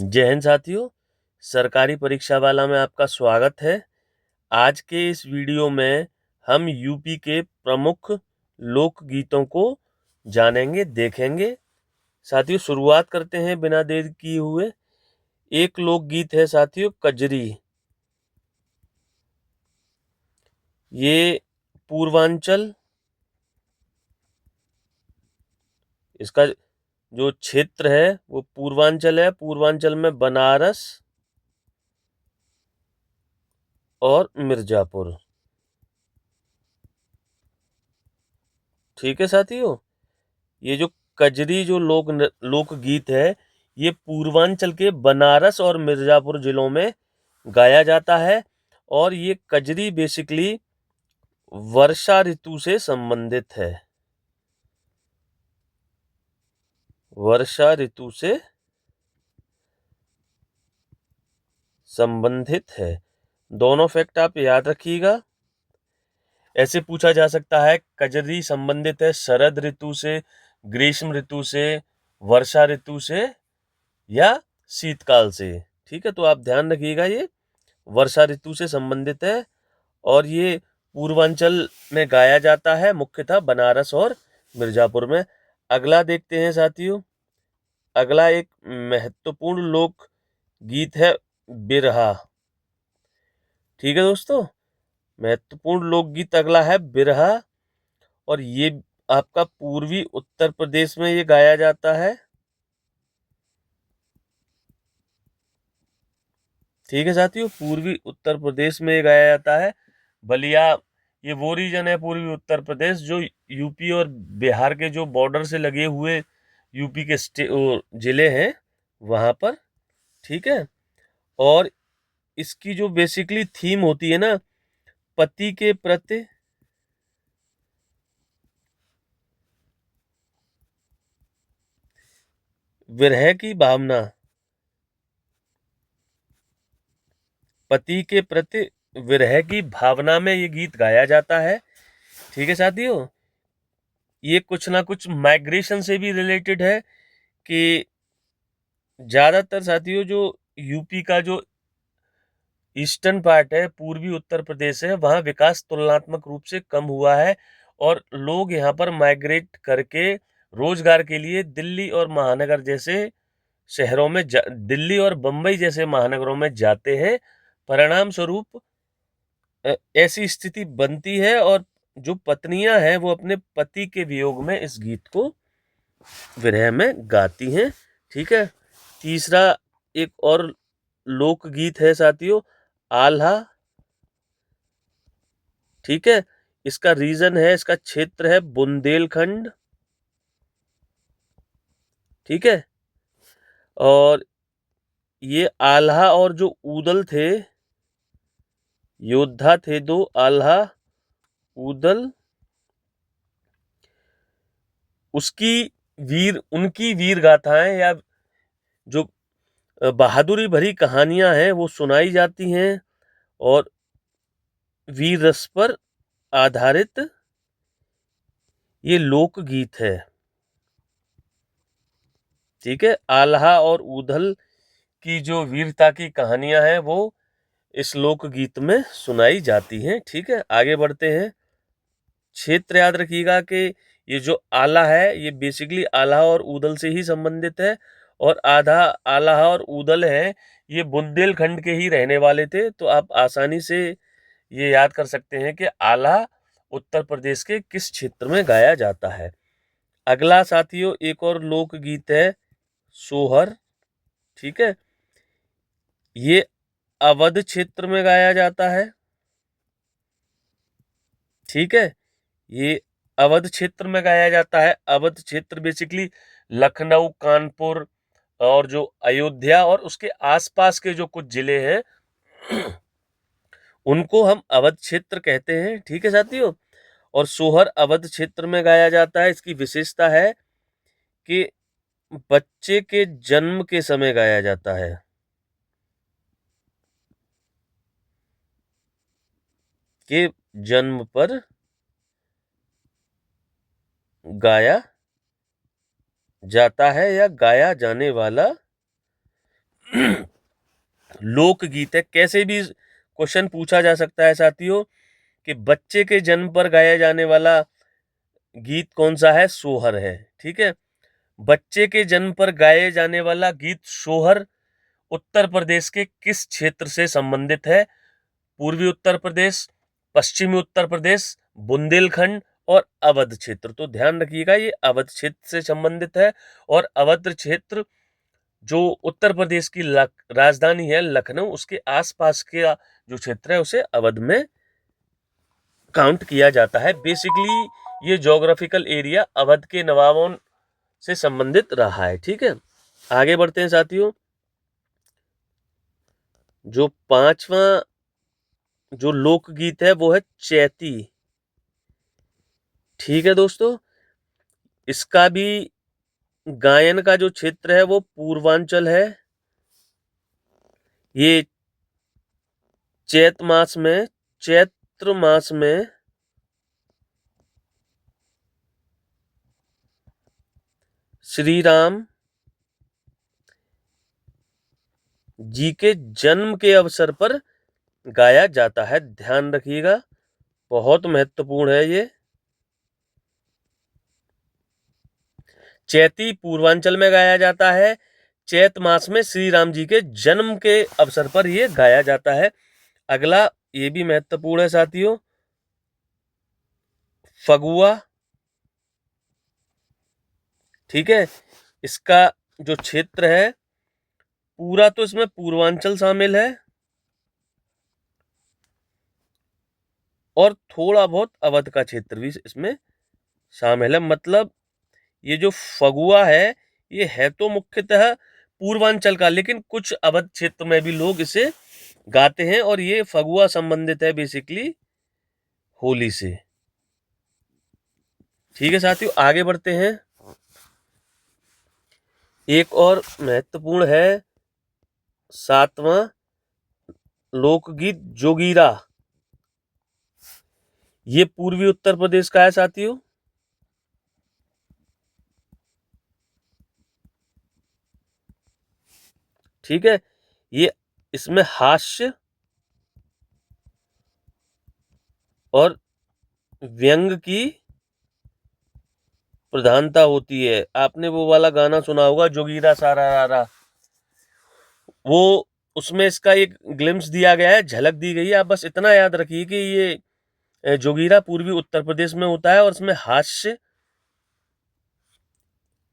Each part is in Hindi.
जय हिंद साथियों, सरकारी परीक्षा वाला में आपका स्वागत है। आज के इस वीडियो में हम यूपी के प्रमुख लोकगीतों को जानेंगे, देखेंगे। साथियों, शुरुआत करते हैं बिना देर किए हुए। एक लोकगीत है साथियों, कजरी। ये पूर्वांचल, इसका जो क्षेत्र है वो पूर्वांचल है। पूर्वांचल में बनारस और मिर्जापुर। ठीक है साथियों, ये जो कजरी जो लोकगीत है, ये पूर्वांचल के बनारस और मिर्जापुर जिलों में गाया जाता है। और ये कजरी बेसिकली वर्षा ऋतु से संबंधित है। वर्षा ऋतु से संबंधित है। दोनों फैक्ट आप याद रखिएगा। ऐसे पूछा जा सकता है, कजरी संबंधित है शरद ऋतु से, ग्रीष्म ऋतु से, वर्षा ऋतु से या शीतकाल से। ठीक है, तो आप ध्यान रखिएगा, ये वर्षा ऋतु से संबंधित है और ये पूर्वांचल में गाया जाता है, मुख्यतः बनारस और मिर्जापुर में। अगला देखते हैं साथियों। अगला एक महत्वपूर्ण लोक गीत है बिरहा। ठीक है दोस्तों, महत्वपूर्ण लोकगीत अगला है बिरहा और ये आपका पूर्वी उत्तर प्रदेश में ये गाया जाता है। ठीक है साथियों, पूर्वी उत्तर प्रदेश में ये गाया जाता है। बलिया, ये वो रीजन है पूर्वी उत्तर प्रदेश जो यूपी और बिहार के जो बॉर्डर से लगे हुए यूपी के जिले हैं वहां पर। ठीक है, और इसकी जो बेसिकली थीम होती है ना, पति के प्रति विरह की भावना, पति के प्रति विरह की भावना में ये गीत गाया जाता है। ठीक है साथियों, ये कुछ ना कुछ माइग्रेशन से भी रिलेटेड है कि ज्यादातर साथियों जो यूपी का जो ईस्टर्न पार्ट है, पूर्वी उत्तर प्रदेश है, वहाँ विकास तुलनात्मक रूप से कम हुआ है और लोग यहाँ पर माइग्रेट करके रोजगार के लिए दिल्ली और महानगर जैसे शहरों में दिल्ली और बम्बई जैसे महानगरों में जाते हैं। परिणाम स्वरूप ऐसी स्थिति बनती है और जो पत्नियां हैं वो अपने पति के वियोग में इस गीत को विरह में गाती हैं। ठीक है, तीसरा एक और लोकगीत है साथियों, आल्हा। ठीक है, इसका रीजन है, इसका क्षेत्र है बुंदेलखंड। ठीक है, और ये आल्हा और जो ऊदल थे, योद्धा थे दो, आल्हा ऊदल, उनकी वीर गाथाएं या जो बहादुरी भरी कहानियां हैं वो सुनाई जाती हैं और वीर रस पर आधारित ये लोकगीत है। ठीक है, आल्हा और ऊधल की जो वीरता की कहानियां हैं वो इस लोकगीत में सुनाई जाती हैं। ठीक है, आगे बढ़ते हैं। क्षेत्र याद रखिएगा कि ये जो आला है ये बेसिकली आल्हा और ऊदल से ही संबंधित है और आधा आल्हा और ऊदल है ये बुंदेलखंड के ही रहने वाले थे। तो आप आसानी से ये याद कर सकते हैं कि आल्हा उत्तर प्रदेश के किस क्षेत्र में गाया जाता है। अगला साथियों एक और लोकगीत है सोहर। ठीक है, ये अवध क्षेत्र में गाया जाता है। ठीक है, ये अवध क्षेत्र में गाया जाता है। अवध क्षेत्र बेसिकली लखनऊ, कानपुर और जो अयोध्या और उसके आसपास के जो कुछ जिले हैं उनको हम अवध क्षेत्र कहते हैं। ठीक है साथियों, और सोहर अवध क्षेत्र में गाया जाता है। इसकी विशेषता है कि बच्चे के जन्म के समय गाया जाता है। के जन्म पर गाया जाता है या गाया जाने वाला लोकगीत है। कैसे भी क्वेश्चन पूछा जा सकता है साथियों कि बच्चे के जन्म पर गाया जाने वाला गीत कौन सा है? सोहर है। ठीक है, बच्चे के जन्म पर गाए जाने वाला गीत सोहर उत्तर प्रदेश के किस क्षेत्र से संबंधित है? पूर्वी उत्तर प्रदेश, पश्चिमी उत्तर प्रदेश, बुंदेलखंड और अवध क्षेत्र। तो ध्यान रखिएगा, ये अवध क्षेत्र से संबंधित है। और अवध क्षेत्र जो उत्तर प्रदेश की राजधानी है लखनऊ, उसके आसपास के जो क्षेत्र है उसे अवध में काउंट किया जाता है। बेसिकली ये ज्योग्राफिकल एरिया अवध के नवाबों से संबंधित रहा है। ठीक है, आगे बढ़ते हैं साथियों। जो पांचवा जो लोकगीत है वो है चैती। ठीक है दोस्तों, इसका भी गायन का जो क्षेत्र है वो पूर्वांचल है। ये चैत्र मास में श्री राम जी के जन्म के अवसर पर गाया जाता है। ध्यान रखिएगा, बहुत महत्वपूर्ण है ये। चैती पूर्वांचल में गाया जाता है। चैत मास में श्री राम जी के जन्म के अवसर पर ये गाया जाता है। अगला ये भी महत्वपूर्ण है साथियों, फगुआ। ठीक है, इसका जो क्षेत्र है पूरा तो इसमें पूर्वांचल शामिल है और थोड़ा बहुत अवध का क्षेत्र भी इसमें शामिल है। मतलब ये जो फगुआ है ये है तो मुख्यतः पूर्वांचल का, लेकिन कुछ अवध क्षेत्र में भी लोग इसे गाते हैं और ये फगुआ संबंधित है बेसिकली होली से। ठीक है साथियों, आगे बढ़ते हैं। एक और महत्वपूर्ण है सातवां लोकगीत जोगीरा। ये पूर्वी उत्तर प्रदेश का है साथियों। ठीक है, ये इसमें हास्य और व्यंग की प्रधानता होती है। आपने वो वाला गाना सुना होगा, जोगीरा सारा रारा, वो उसमें इसका एक ग्लिम्स दिया गया है, झलक दी गई है। आप बस इतना याद रखिए कि ये जोगीरा पूर्वी उत्तर प्रदेश में होता है और इसमें हास्य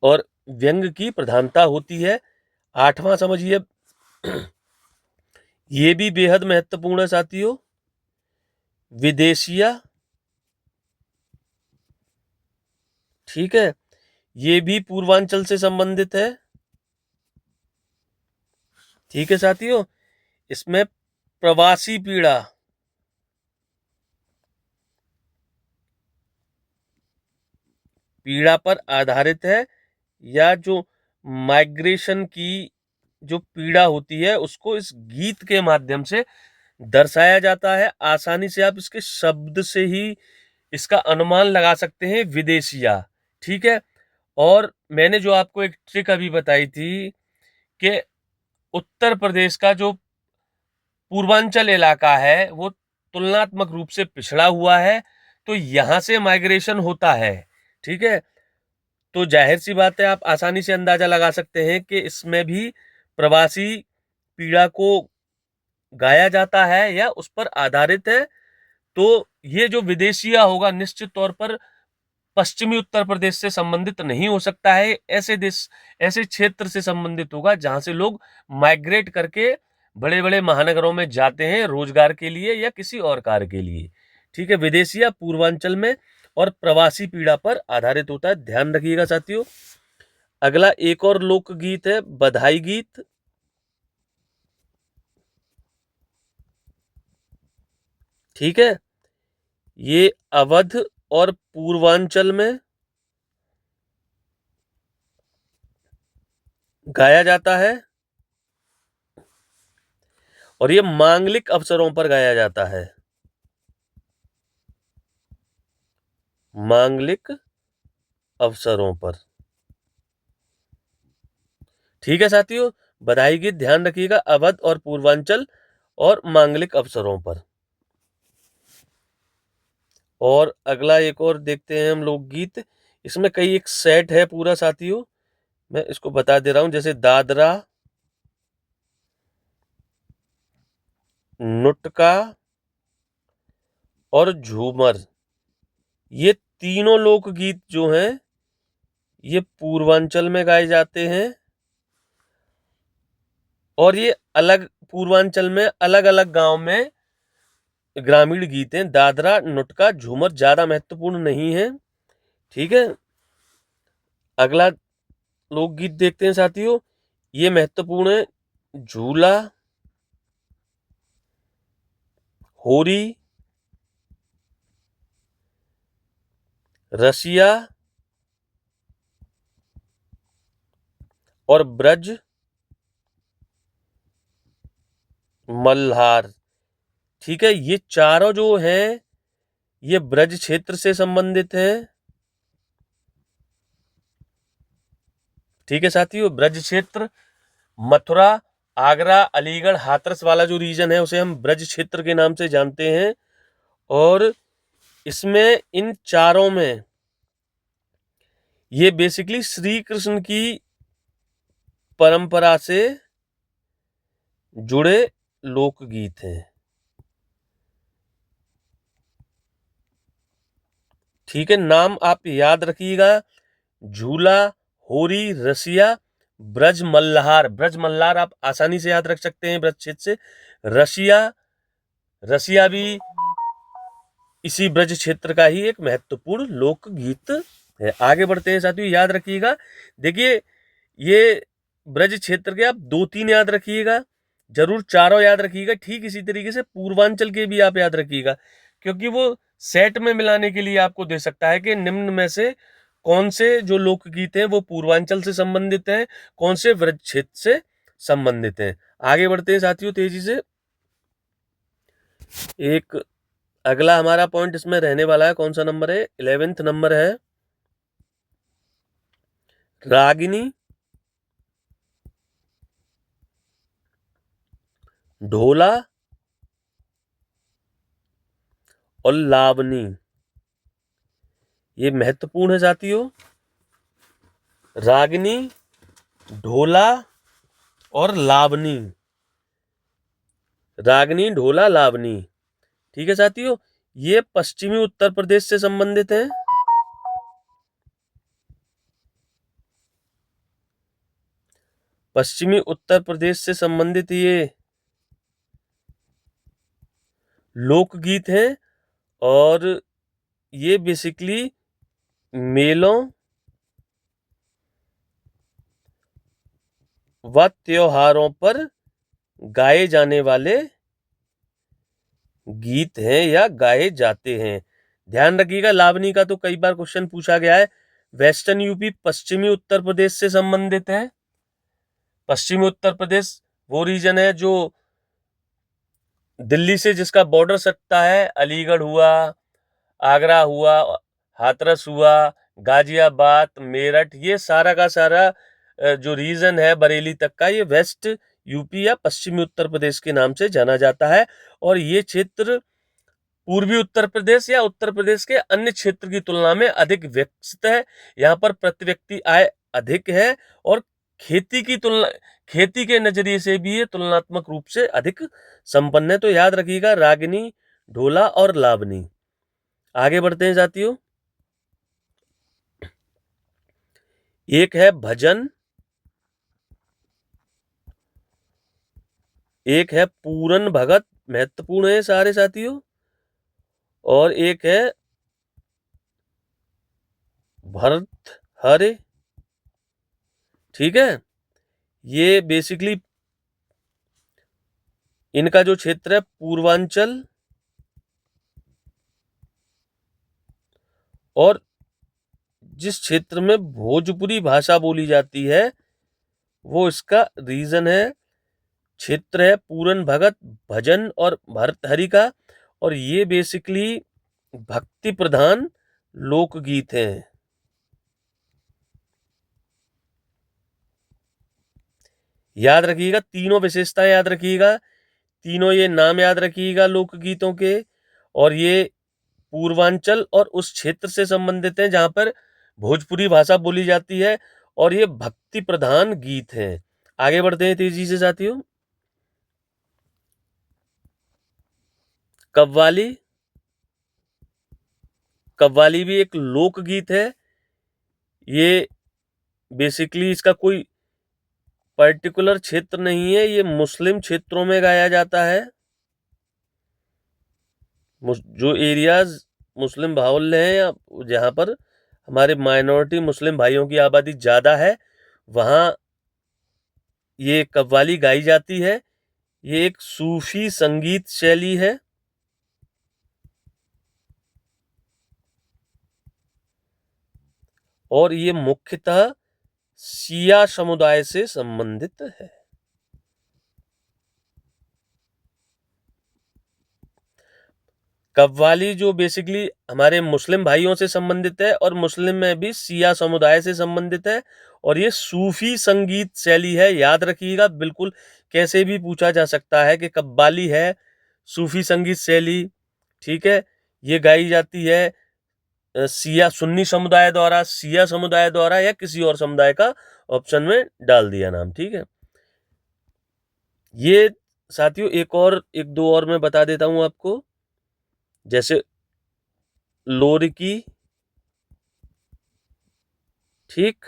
और व्यंग की प्रधानता होती है। आठवां समझिए, ये भी बेहद महत्वपूर्ण है साथियों, विदेशिया। ठीक है, ये भी पूर्वांचल से संबंधित है। ठीक है साथियों, इसमें प्रवासी पीड़ा पर आधारित है, या जो माइग्रेशन की जो पीड़ा होती है उसको इस गीत के माध्यम से दर्शाया जाता है। आसानी से आप इसके शब्द से ही इसका अनुमान लगा सकते हैं, विदेशिया। ठीक है, और मैंने जो आपको एक ट्रिक अभी बताई थी कि उत्तर प्रदेश का जो पूर्वांचल इलाका है वो तुलनात्मक रूप से पिछड़ा हुआ है, तो यहां से माइग्रेशन होता है। ठीक है, तो जाहिर सी बात है, आप आसानी से अंदाजा लगा सकते हैं कि इसमें भी प्रवासी पीड़ा को गाया जाता है या उस पर आधारित है। तो ये जो विदेशिया होगा निश्चित तौर पर पश्चिमी उत्तर प्रदेश से संबंधित नहीं हो सकता है। ऐसे क्षेत्र से संबंधित होगा जहां से लोग माइग्रेट करके बड़े बड़े महानगरों में जाते हैं रोजगार के लिए या किसी और कार्य के लिए। ठीक है, विदेशिया पूर्वांचल में और प्रवासी पीड़ा पर आधारित होता है। ध्यान रखिएगा साथियों। अगला एक और लोकगीत है बधाई गीत। ठीक है, ये अवध और पूर्वांचल में गाया जाता है और ये मांगलिक अवसरों पर गाया जाता है। मांगलिक अवसरों पर। ठीक है साथियों, बधाई गीत ध्यान रखिएगा अवध और पूर्वांचल और मांगलिक अवसरों पर। और अगला एक और देखते हैं हम लोकगीत। इसमें कई एक सेट है पूरा साथियों, मैं इसको बता दे रहा हूं। जैसे दादरा, नुटका और झूमर, ये तीनों लोकगीत जो हैं ये पूर्वांचल में गाए जाते हैं और ये अलग पूर्वांचल में अलग अलग गांव में ग्रामीण गीत हैं। दादरा, नुटका, झूमर ज्यादा महत्वपूर्ण नहीं है। ठीक है, अगला लोकगीत देखते हैं साथियों, ये महत्वपूर्ण है। झूला, होरी, रसिया और ब्रज मल्हार। ठीक है, ये चारों जो हैं ये ब्रज क्षेत्र से संबंधित हैं। ठीक है साथियों, ब्रज क्षेत्र मथुरा, आगरा, अलीगढ़, हाथरस वाला जो रीजन है उसे हम ब्रज क्षेत्र के नाम से जानते हैं। और इसमें इन चारों में ये बेसिकली श्री कृष्ण की परंपरा से जुड़े लोकगीत हैं। ठीक है, नाम आप याद रखिएगा, झूला, होरी, रसिया, ब्रज मल्हार। ब्रज मल्हार आप आसानी से याद रख सकते हैं ब्रज क्षेत्र से। रसिया, रसिया भी इसी ब्रज क्षेत्र का ही एक महत्वपूर्ण लोकगीत है। आगे बढ़ते हैं साथियों, याद रखिएगा। देखिए, ये ब्रज क्षेत्र के आप 2-3 याद रखिएगा, जरूर चारों याद रखिएगा। ठीक इसी तरीके से पूर्वांचल के भी आप याद रखिएगा, क्योंकि वो सेट में मिलाने के लिए आपको दे सकता है कि निम्न में से कौन से जो लोकगीत हैं वो पूर्वांचल से संबंधित हैं, कौन से ब्रज क्षेत्र से संबंधित हैं। आगे बढ़ते हैं साथियों तेजी से। एक अगला हमारा पॉइंट इसमें रहने वाला है, कौन सा नंबर है? 11वां नंबर है रागिनी, ढोला और लावनी। ये महत्वपूर्ण है साथियों, रागिनी, ढोला और लावनी। रागिनी, ढोला, लावनी। ठीक है साथियों, ये पश्चिमी उत्तर प्रदेश से संबंधित हैं। पश्चिमी उत्तर प्रदेश से संबंधित ये लोकगीत हैं और ये बेसिकली मेलों व त्योहारों पर गाए जाने वाले गीत हैं या गाए जाते हैं। ध्यान रखिएगा, लावनी का तो कई बार क्वेश्चन पूछा गया है। वेस्टर्न यूपी पश्चिमी उत्तर प्रदेश से संबंधित है। पश्चिमी उत्तर प्रदेश वो रीजन है जो दिल्ली से जिसका बॉर्डर सटता है। अलीगढ़ हुआ, आगरा हुआ, हाथरस हुआ, गाजियाबाद, मेरठ, ये सारा का सारा जो रीजन है बरेली तक का, ये वेस्ट यूपी या पश्चिमी उत्तर प्रदेश के नाम से जाना जाता है। और ये क्षेत्र पूर्वी उत्तर प्रदेश या उत्तर प्रदेश के अन्य क्षेत्र की तुलना में अधिक विकसित है। यहाँ पर प्रति व्यक्ति आय अधिक है और खेती के नजरिए से भी ये तुलनात्मक रूप से अधिक संपन्न है। तो याद रखिएगा, रागिनी, ढोला और लावनी। आगे बढ़ते हैं साथियों, एक है भजन, एक है पूरन भगत, महत्वपूर्ण है सारे साथियों, और एक है भरत हरे। ठीक है, ये बेसिकली इनका जो क्षेत्र है पूर्वांचल और जिस क्षेत्र में भोजपुरी भाषा बोली जाती है वो इसका रीजन है, क्षेत्र है पूरन भगत, भजन और भर्तहरि का। और ये बेसिकली भक्ति प्रधान लोकगीत हैं। याद रखिएगा, तीनों विशेषताएं याद रखिएगा, तीनों ये नाम याद रखिएगा लोकगीतों के, और ये पूर्वांचल और उस क्षेत्र से संबंधित हैं जहां पर भोजपुरी भाषा बोली जाती है, और ये भक्ति प्रधान गीत हैं। आगे बढ़ते हैं तेजी से साथियों। कव्वाली, कव्वाली भी एक लोकगीत है। ये बेसिकली इसका कोई पर्टिकुलर क्षेत्र नहीं है, ये मुस्लिम क्षेत्रों में गाया जाता है। जो एरियाज मुस्लिम बाहुल्य हैं या जहाँ पर हमारे माइनॉरिटी मुस्लिम भाइयों की आबादी ज़्यादा है, वहाँ ये कव्वाली गाई जाती है। ये एक सूफी संगीत शैली है। और ये मुख्यतः शिया समुदाय से संबंधित है। कव्वाली जो बेसिकली हमारे मुस्लिम भाइयों से संबंधित है, और मुस्लिम में भी शिया समुदाय से संबंधित है, और ये सूफी संगीत शैली है। याद रखिएगा, बिल्कुल कैसे भी पूछा जा सकता है कि कव्वाली है सूफी संगीत शैली, ठीक है। ये गाई जाती है शिया सुन्नी समुदाय द्वारा, शिया समुदाय द्वारा, या किसी और समुदाय का ऑप्शन में डाल दिया नाम, ठीक है। ये साथियों एक दो और मैं बता देता हूं आपको, जैसे लोरिकी, ठीक,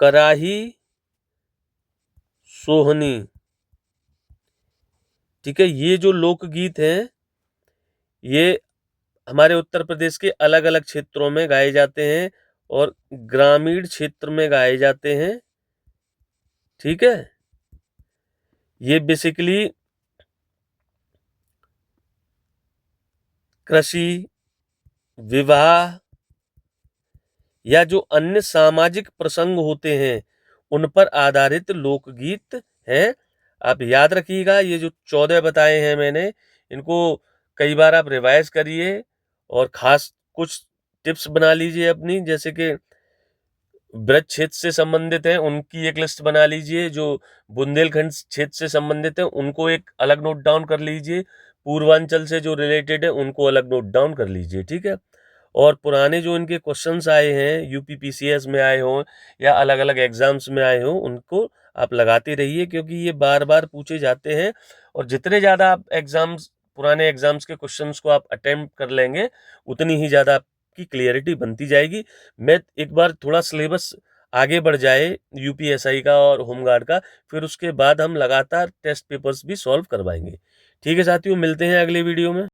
कराही, सोहनी, ठीक है। ये जो लोकगीत हैं ये हमारे उत्तर प्रदेश के अलग अलग क्षेत्रों में गाए जाते हैं, और ग्रामीण क्षेत्र में गाए जाते हैं, ठीक है। ये बेसिकली कृषि, विवाह, या जो अन्य सामाजिक प्रसंग होते हैं उन पर आधारित लोकगीत हैं। आप याद रखिएगा, ये जो 14 बताए हैं मैंने, इनको कई बार आप रिवाइज करिए, और खास कुछ टिप्स बना लीजिए अपनी, जैसे कि ब्रज क्षेत्र से संबंधित हैं उनकी एक लिस्ट बना लीजिए, जो बुंदेलखंड क्षेत्र से संबंधित है उनको एक अलग नोट डाउन कर लीजिए, पूर्वांचल से जो रिलेटेड है उनको अलग नोट डाउन कर लीजिए, ठीक है। और पुराने जो इनके क्वेश्चंस आए हैं, यूपी पीसीएस में आए हों या अलग अलग एग्जाम्स में आए हों, उनको आप लगाते रहिए, क्योंकि ये बार बार पूछे जाते हैं। और जितने ज़्यादा आप एग्जाम्स, पुराने एग्जाम्स के क्वेश्चंस को आप अटेम्प्ट कर लेंगे, उतनी ही ज़्यादा आपकी क्लियरिटी बनती जाएगी। मैं एक बार थोड़ा सिलेबस आगे बढ़ जाए यूपीएसआई का और होमगार्ड का, फिर उसके बाद हम लगातार टेस्ट पेपर्स भी सॉल्व करवाएंगे। ठीक है साथियों, मिलते हैं अगले वीडियो में।